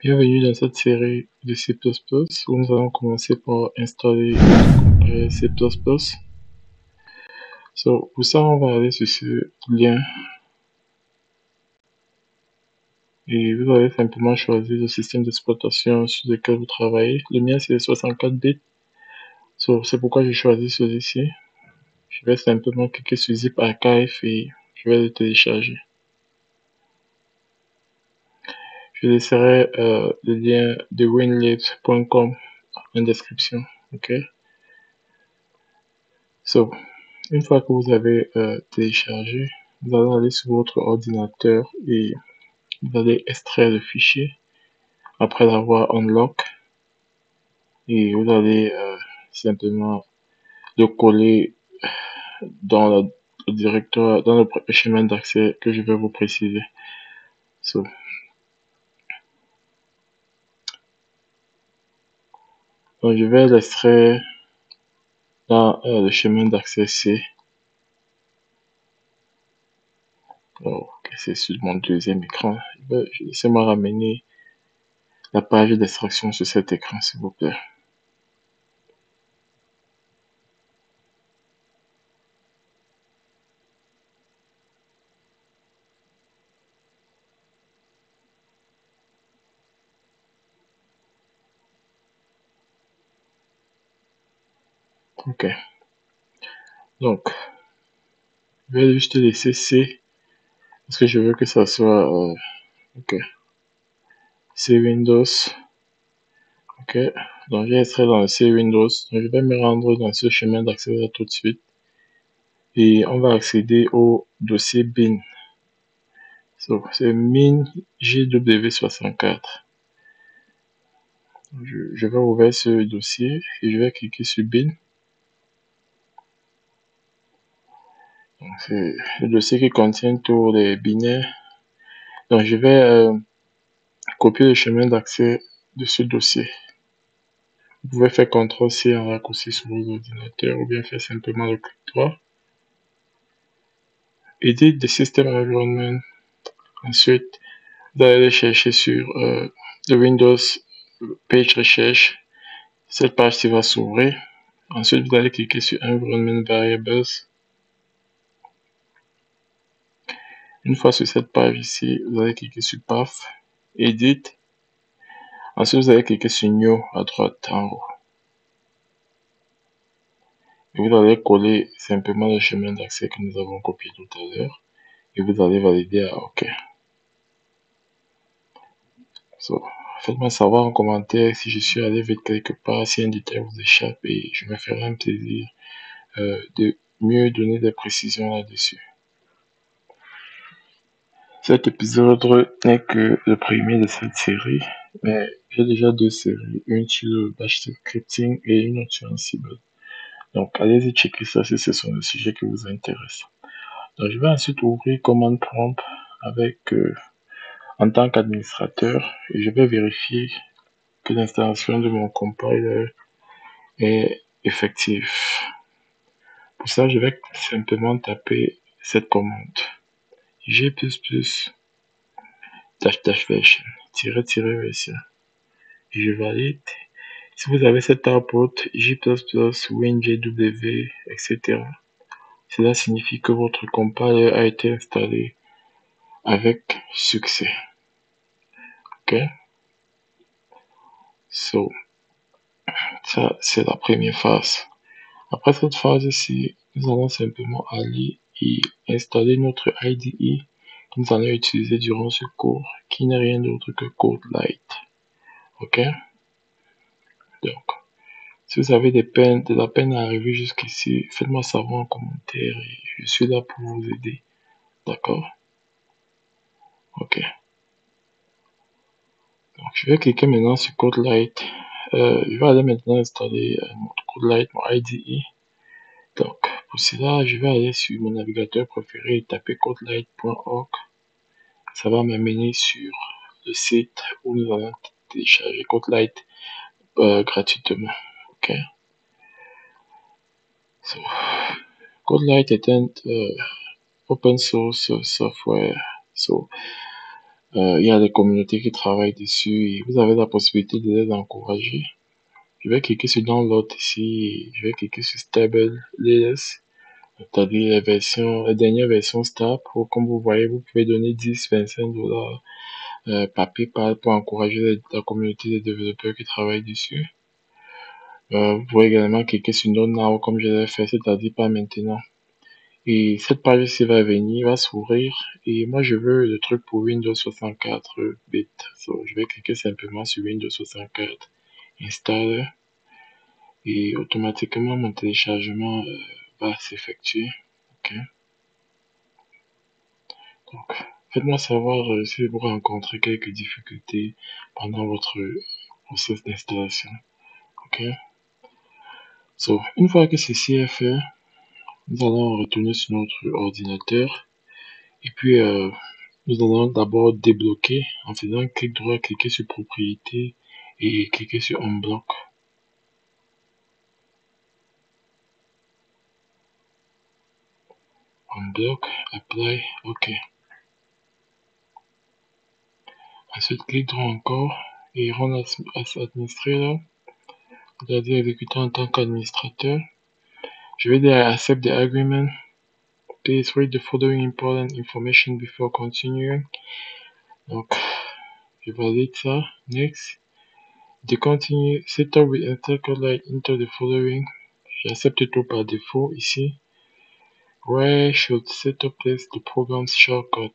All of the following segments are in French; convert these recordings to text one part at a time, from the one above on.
Bienvenue dans cette série de C++ où nous allons commencer par installer C++. Pour ça, on va aller sur ce lien et vous allez simplement choisir le système d'exploitation sur lequel vous travaillez. Le mien, c'est 64 bits. C'est pourquoi j'ai choisi celui-ci. Je vais simplement cliquer sur Zip Archive et je vais le télécharger. Je laisserai le lien de winlib.com en description. Ok. Une fois que vous avez téléchargé, vous allez aller sur votre ordinateur et vous allez extraire le fichier après l'avoir unlock et vous allez simplement le coller dans le directoire, dans le chemin d'accès que je vais vous préciser. Donc je vais l'extraire dans le chemin d'accès C. Ok, c'est sur mon deuxième écran. Laissez-moi ramener la page d'extraction sur cet écran, s'il vous plaît. Ok. Donc, je vais juste laisser C parce que je veux que ça soit ok. C Windows. Ok. Donc, j'ai extrait dans le C Windows. Donc, je vais me rendre dans ce chemin d'accès là tout de suite. Et on va accéder au dossier bin. C'est min GW64. Je vais ouvrir ce dossier et je vais cliquer sur bin. C'est le dossier qui contient tous les binaires. Donc, je vais copier le chemin d'accès de ce dossier. Vous pouvez faire CTRL-C en raccourci sur vos ordinateurs ou bien faire simplement le clic droit. Edit the system environment. Ensuite, vous allez chercher sur le Windows Page Recherche. Cette page va s'ouvrir. Ensuite, vous allez cliquer sur Environment Variables. Une fois sur cette page ici, vous allez cliquer sur Path, Edit. Ensuite, vous allez cliquer sur New à droite en haut. Et vous allez coller simplement le chemin d'accès que nous avons copié tout à l'heure. Et vous allez valider à OK. Faites-moi savoir en commentaire si je suis allé vite quelque part, si un détail vous échappe et je me ferai un plaisir de mieux donner des précisions là-dessus. Cet épisode n'est que le premier de cette série, mais j'ai déjà deux séries, une sur le bash scripting et une autre sur Ansible. Donc allez-y checker ça si ce sont les sujets qui vous intéressent. Donc je vais ensuite ouvrir Command Prompt avec en tant qu'administrateur et je vais vérifier que l'installation de mon compiler est effective. Pour ça, je vais simplement taper cette commande g++ version --version et je valide. Si vous avez cette output g++ winjw etc., cela signifie que votre compiler a été installé avec succès. Ok, ça c'est la première phase. Après cette phase ici, nous allons simplement aller et installer notre IDE que nous allons utiliser durant ce cours, qui n'est rien d'autre que CodeLight. Ok? Donc, si vous avez de la peine à arriver jusqu'ici, faites-moi savoir en commentaire et je suis là pour vous aider. D'accord? Ok. Donc, je vais cliquer maintenant sur CodeLight. Je vais aller maintenant installer mon CodeLight, mon IDE. Donc, pour cela, je vais aller sur mon navigateur préféré et taper codelight.org. Ça va m'amener sur le site où nous allons télécharger CodeLight gratuitement. Ok. CodeLight est un open source software. Il y a des communautés qui travaillent dessus et vous avez la possibilité de les encourager. Je vais cliquer sur Download ici et je vais cliquer sur Stable LS, c'est-à-dire les dernières versions stables. Comme vous voyez, vous pouvez donner 10-25 $ par PayPal pour encourager la communauté des développeurs qui travaillent dessus. Vous pouvez également cliquer sur Not Now comme je l'ai fait, c'est-à-dire pas maintenant. Et cette page ici va venir, va s'ouvrir. Et moi, je veux le truc pour Windows 64 bit. Je vais cliquer simplement sur Windows 64 Installer. Et automatiquement, mon téléchargement va s'effectuer. Ok. Donc, faites-moi savoir si vous rencontrez quelques difficultés pendant votre process d'installation. Ok. Une fois que ceci est fait, nous allons retourner sur notre ordinateur. Et puis, nous allons d'abord débloquer en faisant un clic droit, cliquer sur propriété et cliquer sur unblock. Unblock, apply, ok. Ensuite, clic droit encore et rendre administrateur, c'est-à-dire exécuter en tant qu'administrateur. Je vais dire accept the agreement. Please read the following important information before continuing. Donc, je valide ça. Next. To continue, setup with Enter Codelight into the following. J'accepte tout par défaut ici. Where should setup place the program's shortcut?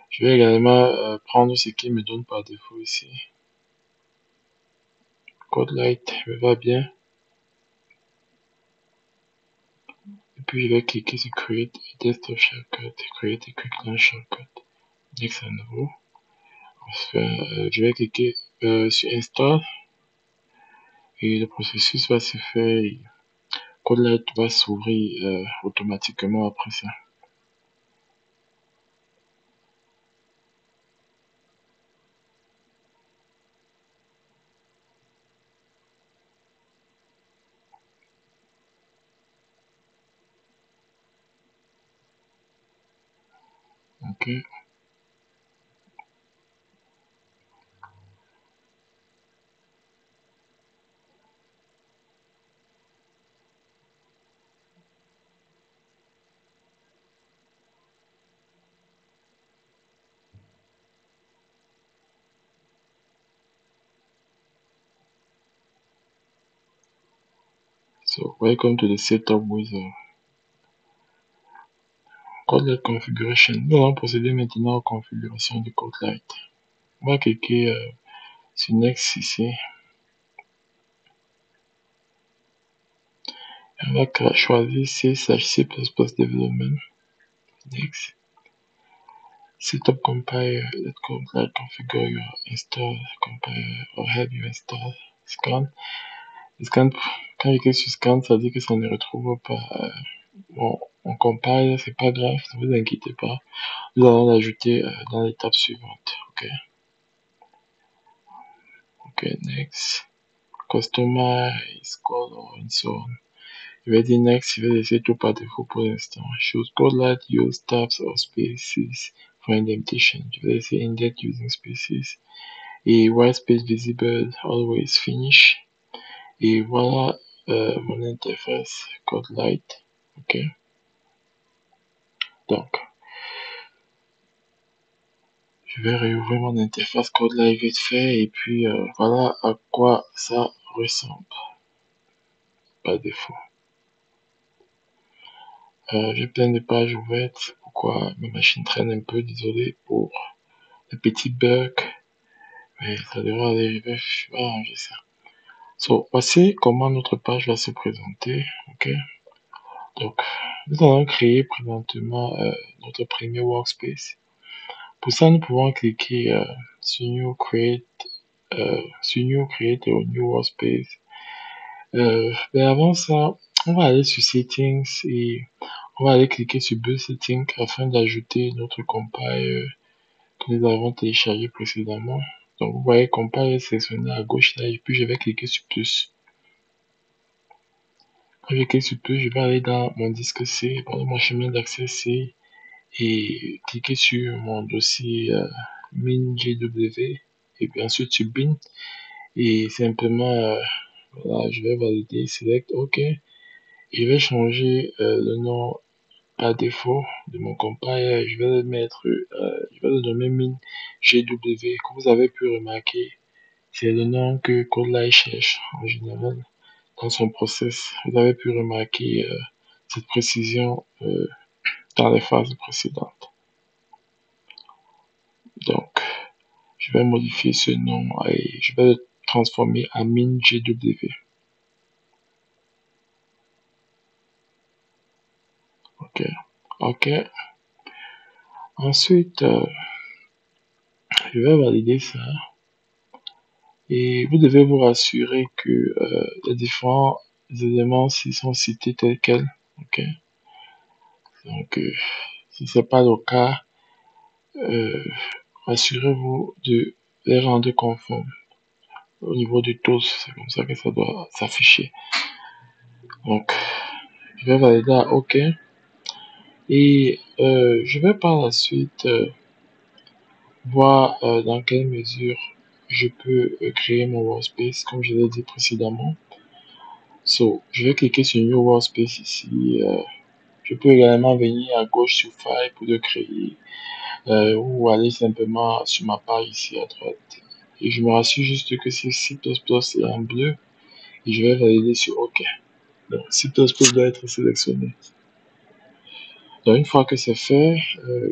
Je vais également prendre ce qui me donne par défaut ici. Codelight me va bien. Et puis je vais cliquer sur Create a Desktop Shortcut, Create a Quick Launch Shortcut. Next à nouveau. Enfin, je vais cliquer sur Install. Et le processus va se faire. Et Codelight va s'ouvrir automatiquement après ça. Ok. So, welcome to the setup with Codelight Configuration. Nous allons procéder maintenant aux configurations de Codelight. On va cliquer sur Next ici. On va choisir C/C++ Development. Next. Setup Compiler. Let Codelight configure your install compiler or help you install. Scan. Scan. Quand il clique sur Scan, ça dit que ça ne retrouve pas mon compile, c'est pas grave, ne vous inquiétez pas. Nous allons l'ajouter dans l'étape suivante. Ok, next. Customize color and so on. Je vais dire next, je vais laisser tout par défaut pour l'instant. Should Codelight use tabs or spaces for indentation? Je vais laisser indent using spaces. Et white space visible, always finish. Et voilà mon interface Codelight. Ok. Donc, je vais réouvrir mon interface Codelight vite fait et puis voilà à quoi ça ressemble par défaut. J'ai plein de pages ouvertes, pourquoi ma machine traîne un peu, désolé pour les petits bugs, mais ça devrait aller, je vais arranger ça. Voici comment notre page va se présenter, ok. Donc, nous allons créer présentement notre premier workspace. Pour ça, nous pouvons cliquer sur New Create, Create a New Workspace. Mais avant ça, on va aller sur Settings et on va aller cliquer sur Build Settings afin d'ajouter notre compile que nous avons téléchargé précédemment. Donc, vous voyez, compile est sélectionné à gauche là et puis je vais cliquer sur plus. Quand je clique sur plus, je vais aller dans mon disque C, dans mon chemin d'accès C et cliquer sur mon dossier MinGW et puis ensuite sur bin et simplement voilà, je vais valider, select OK. Je vais changer le nom par défaut de mon compagnon. Je vais le mettre, je vais le nommer MinGW. Comme vous avez pu remarquer, c'est le nom que CodeLight cherche en général dans son process. Vous avez pu remarquer cette précision dans les phases précédentes. Donc, je vais modifier ce nom et je vais le transformer en MinGW. OK. OK. Ensuite, je vais valider ça. Et vous devez vous rassurer que les différents éléments s'ils sont cités tels quels. OK. Donc, si ce n'est pas le cas, assurez-vous de les rendre conformes au niveau de tous. C'est comme ça que ça doit s'afficher. Donc, je vais valider à OK. Et je vais par la suite voir dans quelle mesure je peux créer mon workspace, comme je l'ai dit précédemment. So, je vais cliquer sur New Workspace ici. Je peux également venir à gauche sur File pour le créer ou aller simplement sur ma page ici à droite. Et je me rassure juste que c'est C++ est en bleu et je vais valider sur OK. Donc, C++ doit être sélectionné. Donc, une fois que c'est fait,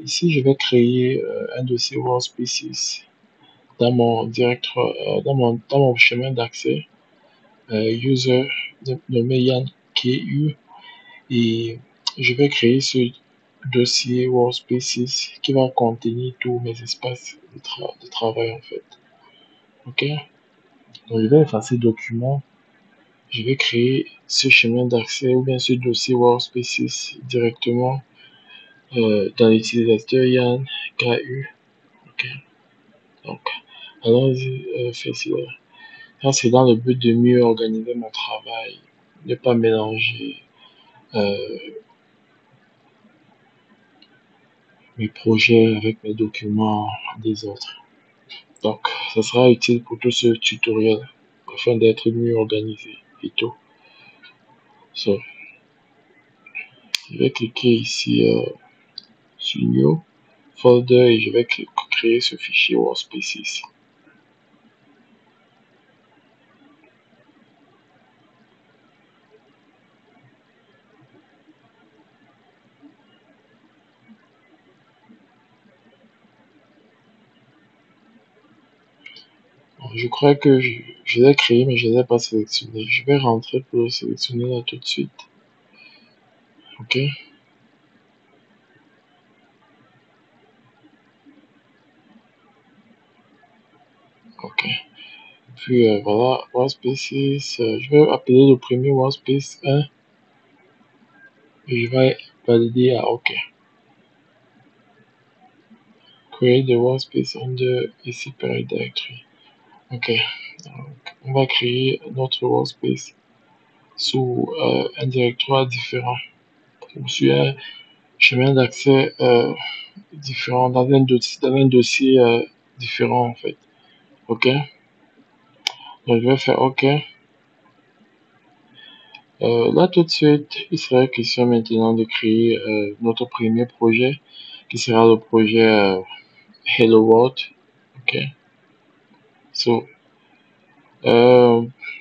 ici, je vais créer un dossier Workspaces dans mon directoire, dans mon chemin d'accès, user nommé Yann KU, et je vais créer ce dossier Workspaces qui va contenir tous mes espaces de travail en fait. Ok, donc je vais effacer document, je vais créer ce chemin d'accès ou bien ce dossier Workspaces directement dans l'utilisateur Yann KU. Ok, donc allons-y, faire cela. Ça, c'est dans le but de mieux organiser mon travail, ne pas mélanger euh, mes projets avec mes documents des autres. Donc, ça sera utile pour tout ce tutoriel afin d'être mieux organisé et tout. So, je vais cliquer ici sur New Folder et je vais créer ce fichier Workspaces. Je crois que je l'ai créé, mais je ne l'ai pas sélectionné. Je vais rentrer pour le sélectionner là tout de suite. Ok. Ok. Puis voilà, Workspaces. Je vais appeler le premier Workspace 1 et je vais valider à OK. Create the Workspace under a separate directory. Ok. Donc, on va créer notre Workspace sous un directoire différent ou sur un chemin d'accès différent dans un dossier différent en fait. Ok. Donc, je vais faire OK. Là, tout de suite, il serait question maintenant de créer notre premier projet, qui sera le projet Hello World. Ok. So,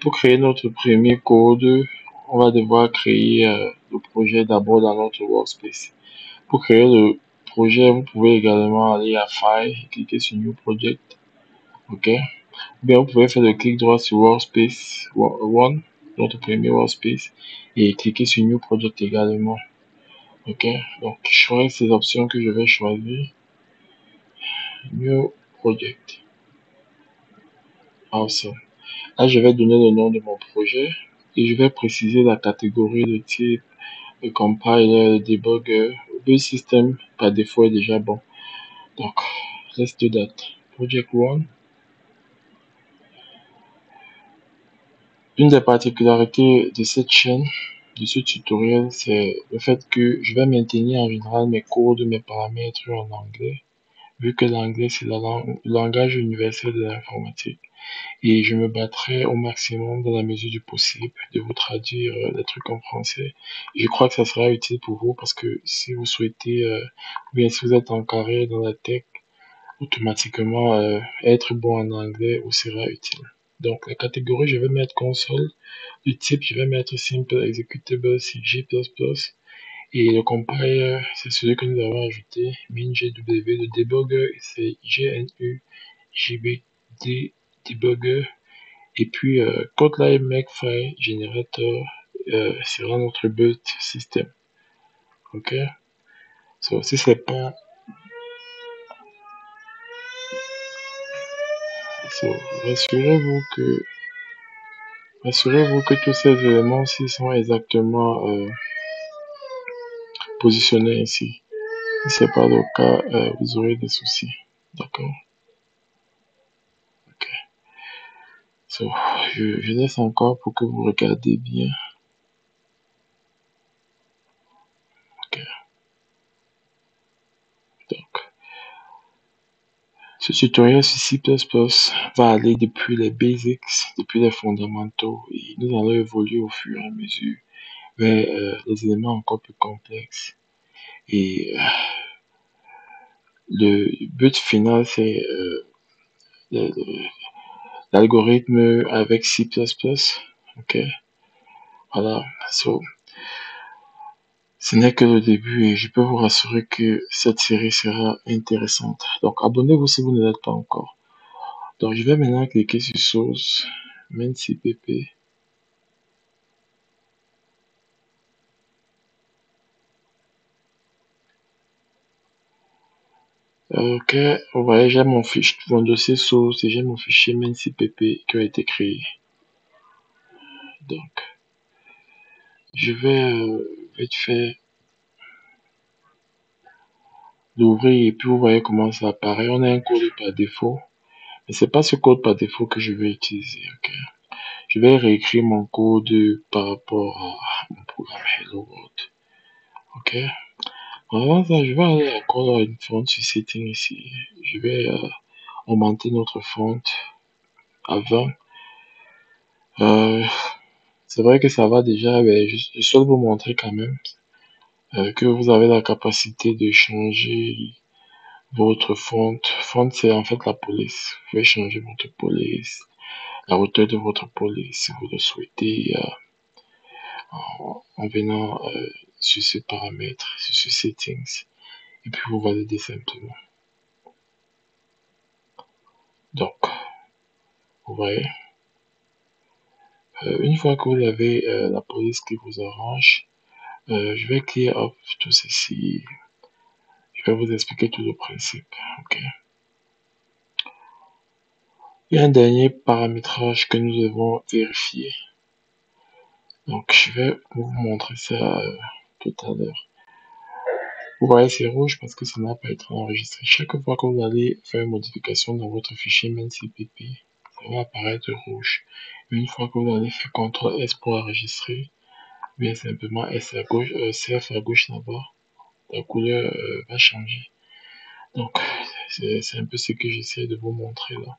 pour créer notre premier code, on va devoir créer le projet d'abord dans notre workspace. Pour créer le projet, vous pouvez également aller à File, cliquer sur New Project. Ok. Ou bien vous pouvez faire le clic droit sur Workspace One, notre premier workspace, et cliquer sur New Project également. Ok, donc je choisis ces options que je vais choisir. New Project. Awesome. Là, je vais donner le nom de mon projet et je vais préciser la catégorie, le type, le compiler, le debugger. Le système par défaut est déjà bon. Donc, let's do that. Project One. Une des particularités de cette chaîne, de ce tutoriel, c'est le fait que je vais maintenir en général mes codes, mes paramètres en anglais, vu que l'anglais c'est la langue, le langage universel de l'informatique. Et je me battrai au maximum dans la mesure du possible de vous traduire les trucs en français. Je crois que ça sera utile pour vous parce que si vous souhaitez, ou bien si vous êtes encadré dans la tech, automatiquement être bon en anglais vous sera utile. Donc la catégorie, je vais mettre console. Le type, je vais mettre simple executable CG++. Et le compiler, c'est celui que nous avons ajouté, MinGW. Le debugger, c'est GNU JBD debugger. Et puis, Kotlin Makefile Generator sera notre build system. Ok? So, si c'est pas. So, rassurez-vous que tous ces éléments-ci sont exactement positionnés ici. Si c'est pas le cas, vous aurez des soucis. D'accord? Ok. So, je laisse encore pour que vous regardez bien. Ok. Donc, ce tutoriel sur C++ va aller depuis les basics, depuis les fondamentaux, et nous allons évoluer au fur et à mesure vers les éléments encore plus complexes. Et le but final, c'est l'algorithme avec C++. Ok, voilà. So, ce n'est que le début et je peux vous rassurer que cette série sera intéressante. Donc, abonnez-vous si vous ne l'êtes pas encore. Donc, je vais maintenant cliquer sur Source, MinCpp. Ok, vous voyez, j'ai mon dossier source et j'ai mon fichier MinCpp qui a été créé. Donc, je vais vite fait l'ouvrir et puis vous voyez comment ça apparaît. On a un code par défaut, mais c'est pas ce code par défaut que je vais utiliser. Ok, je vais réécrire mon code par rapport à mon programme Hello World. Ok, avant ça, je vais aller encore dans une font sur setting ici. Je vais augmenter notre font à 20. C'est vrai que ça va déjà, mais je souhaite vous montrer quand même que vous avez la capacité de changer votre font. Font, c'est en fait la police. Vous pouvez changer votre police, la hauteur de votre police si vous le souhaitez en venant sur ce paramètre, sur ce settings. Et puis vous validez simplement. Donc, vous voyez, une fois que vous avez la police qui vous arrange, je vais clear off tout ceci. Je vais vous expliquer tout le principe. Ok. Il y a un dernier paramétrage que nous devons vérifier. Donc, je vais vous montrer ça tout à l'heure. Vous voyez, c'est rouge parce que ça n'a pas été enregistré. Chaque fois que vous allez faire une modification dans votre fichier MinCpp, ça va apparaître rouge. Une fois que vous allez faire CTRL S pour enregistrer, bien simplement S à gauche, CF à gauche là-bas, la couleur va changer. Donc, c'est un peu ce que j'essaie de vous montrer là.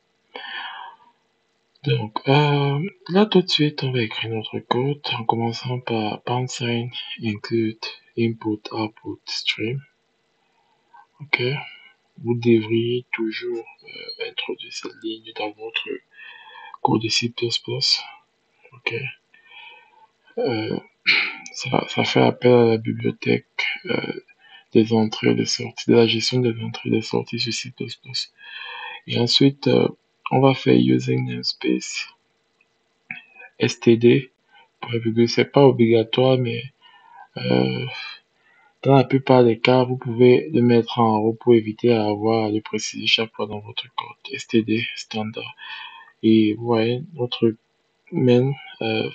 Donc, là tout de suite, on va écrire notre code en commençant par # include input output stream. Ok, vous devriez toujours introduire cette ligne dans votre code de C++. Ok, ça fait appel à la bibliothèque des entrées et des sorties, de la gestion des entrées et des sorties sur C++. Et ensuite, on va faire using namespace std. C'est pas obligatoire, mais dans la plupart des cas, vous pouvez le mettre en haut pour éviter à avoir à le préciser chaque fois dans votre code std standard. Et vous voyez, notre main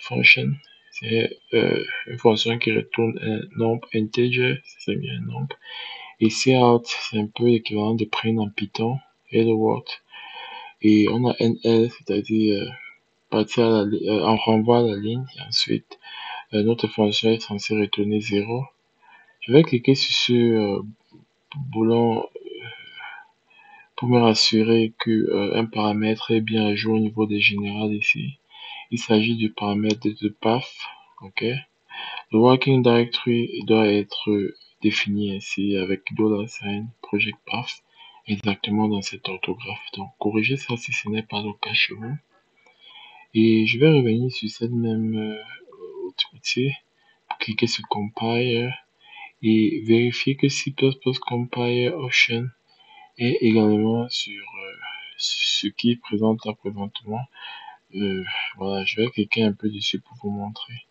function, c'est une fonction qui retourne un nombre integer, c'est bien un nombre. Et cout, c'est un peu l'équivalent de print en Python, hello world. Et on a nl, c'est-à-dire partir à on renvoie à la ligne, et ensuite notre fonction est censée retourner 0. Je vais cliquer sur ce boulon pour me rassurer que un paramètre est bien à jour au niveau des générales ici. Il s'agit du paramètre de path. Ok. Le working directory doit être défini ainsi avec $sign project path exactement dans cette orthographe. Donc, corrigez ça si ce n'est pas le cas chez vous. Et je vais revenir sur cette même outil pour cliquer sur compile et vérifier que C++ compile option est également sur ce qui présente là présentement. Voilà, je vais cliquer un peu dessus pour vous montrer.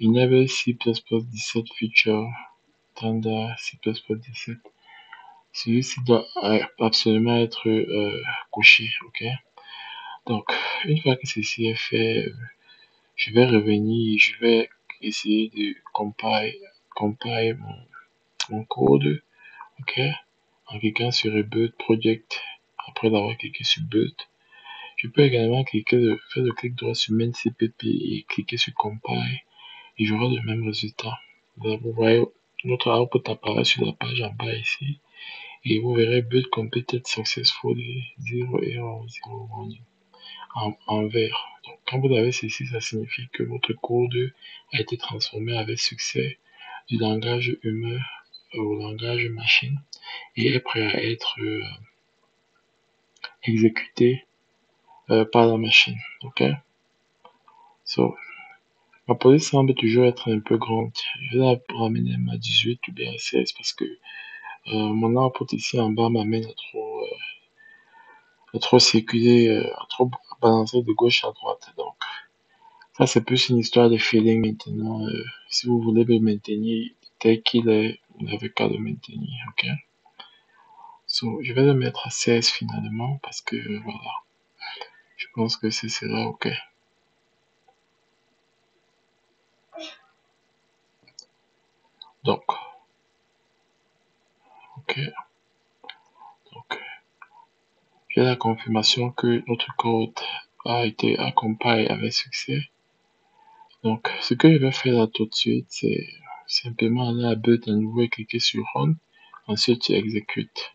Enable C++ 17 feature standard C++ 17. Celui-ci doit absolument être coché, ok? Donc, une fois que ceci est fait, je vais revenir, je vais essayer de compile mon code, ok? En cliquant sur Reboot Project, après avoir cliqué sur Boot. Je peux également faire le clic droit sur Main CPP et cliquer sur Compile et j'aurai le même résultat. Vous voyez, notre output apparaît sur la page en bas ici et vous verrez Boot Completed Successfully 0 error 0 warning en vert. Donc, quand vous avez ceci, ça signifie que votre code a été transformé avec succès du langage humain au langage machine et est prêt à être exécuté par la machine. Ok? So, ma police semble toujours être un peu grande. Je vais la ramener à 18 ou bien à 16 parce que mon output ici en bas m'amène à trop circuler, à trop balancer de gauche à droite. Donc, ça, c'est plus une histoire de feeling maintenant. Si vous voulez le maintenir tel qu'il est, vous n'avez qu'à le maintenir, ok? So, je vais le mettre à 16 finalement parce que, voilà, je pense que ce sera ok. Donc, ok, donc, j'ai la confirmation que notre code a été accompagné avec succès. Donc, ce que je vais faire là tout de suite, c'est simplement aller à Build à nouveau et cliquer sur Run. Ensuite, tu exécutes.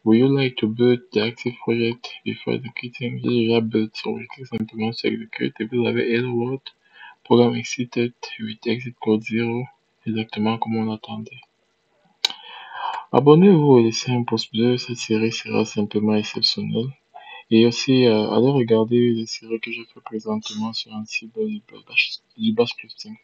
Would you like to build the active project before executing? J'ai déjà build, so je clique simplement sur Execute et vous avez Hello World, programme exited with exit code 0, exactement comme on attendait. Abonnez-vous et laissez un pouce bleu, cette série sera simplement exceptionnelle. Et aussi, allez regarder les séries que je fais présentement sur un site du Bash Scripting.